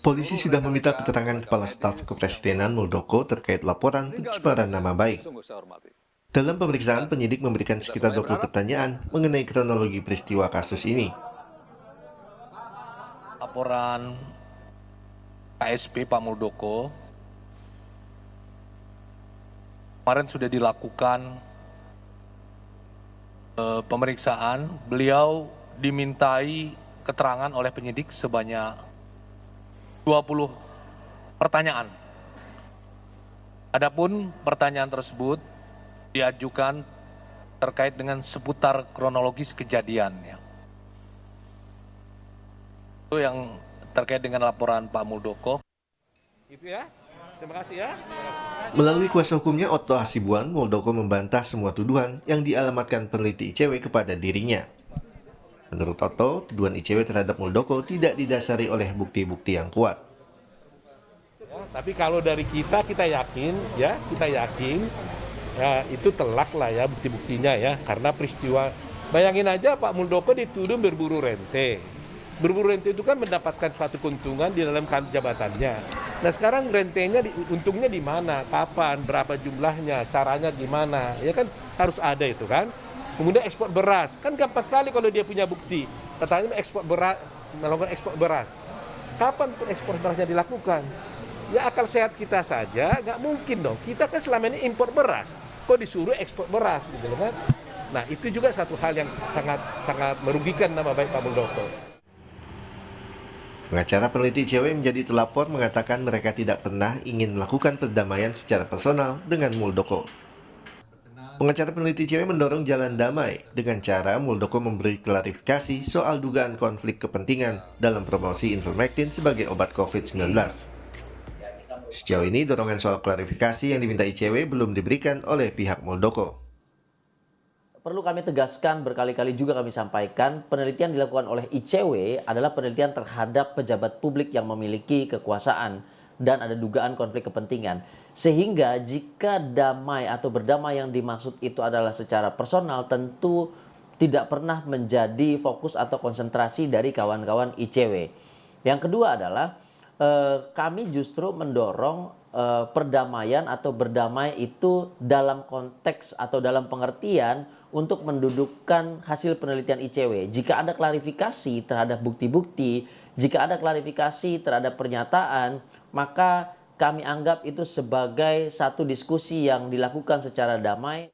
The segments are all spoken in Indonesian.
Polisi sudah meminta keterangan Kepala Staf Kepresidenan Muldoko terkait laporan pencemaran nama baik. Dalam pemeriksaan, penyidik memberikan sekitar 20 pertanyaan mengenai kronologi peristiwa kasus ini. Laporan KSP Pak Muldoko kemarin sudah dilakukan pemeriksaan. Beliau dimintai keterangan oleh penyidik sebanyak 20 pertanyaan. Adapun pertanyaan tersebut diajukan terkait dengan seputar kronologis kejadian. Itu yang terkait dengan laporan Pak Muldoko. Itu ya. Terima kasih ya. Melalui kuasa hukumnya Otto Hasibuan, Muldoko membantah semua tuduhan yang dialamatkan peneliti ICW kepada dirinya. Menurut Otto, tuduhan ICW terhadap Muldoko tidak didasari oleh bukti-bukti yang kuat. Ya, tapi kalau dari kita yakin ya, itu telak lah ya bukti-buktinya ya, karena peristiwa. Bayangin aja Pak Muldoko dituduh berburu rente. Berburu rente itu kan mendapatkan suatu keuntungan di dalam jabatannya. Nah sekarang rentenya untungnya di mana, kapan, berapa jumlahnya, caranya gimana, ya kan harus ada itu kan. Kemudian ekspor beras, kan gampang sekali kalau dia punya bukti. Katanya ekspor beras, melakukan ekspor beras. Kapan ekspor berasnya dilakukan? Ya akal sehat kita saja, nggak mungkin dong. Kita kan selama ini impor beras, kok disuruh ekspor beras gitu kan? Nah itu juga satu hal yang sangat merugikan nama baik Pak Muldoko. Pengacara peneliti ICW menjadi telapor mengatakan mereka tidak pernah ingin melakukan perdamaian secara personal dengan Muldoko. Pengacara peneliti ICW mendorong jalan damai dengan cara Muldoko memberi klarifikasi soal dugaan konflik kepentingan dalam promosi Ivermectin sebagai obat COVID-19. Sejauh ini dorongan soal klarifikasi yang diminta ICW belum diberikan oleh pihak Muldoko. Perlu kami tegaskan, berkali-kali juga kami sampaikan, penelitian dilakukan oleh ICW adalah penelitian terhadap pejabat publik yang memiliki kekuasaan dan ada dugaan konflik kepentingan. Sehingga jika damai atau berdamai yang dimaksud itu adalah secara personal, tentu tidak pernah menjadi fokus atau konsentrasi dari kawan-kawan ICW. Yang kedua adalah kami justru mendorong perdamaian atau berdamai itu dalam konteks atau dalam pengertian untuk mendudukkan hasil penelitian ICW. Jika ada klarifikasi terhadap bukti-bukti, jika ada klarifikasi terhadap pernyataan, maka kami anggap itu sebagai satu diskusi yang dilakukan secara damai.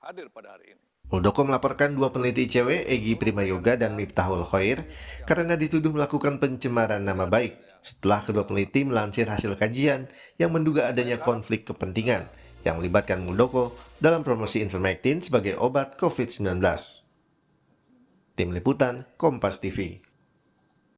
Hadir pada hari ini. Muldoko melaporkan dua peneliti ICW, Egy Primayoga dan Miftahul Khair, karena dituduh melakukan pencemaran nama baik setelah kedua peneliti melansir hasil kajian yang menduga adanya konflik kepentingan yang melibatkan Muldoko dalam promosi Ivermectin sebagai obat COVID-19. Tim Liputan, Kompas TV.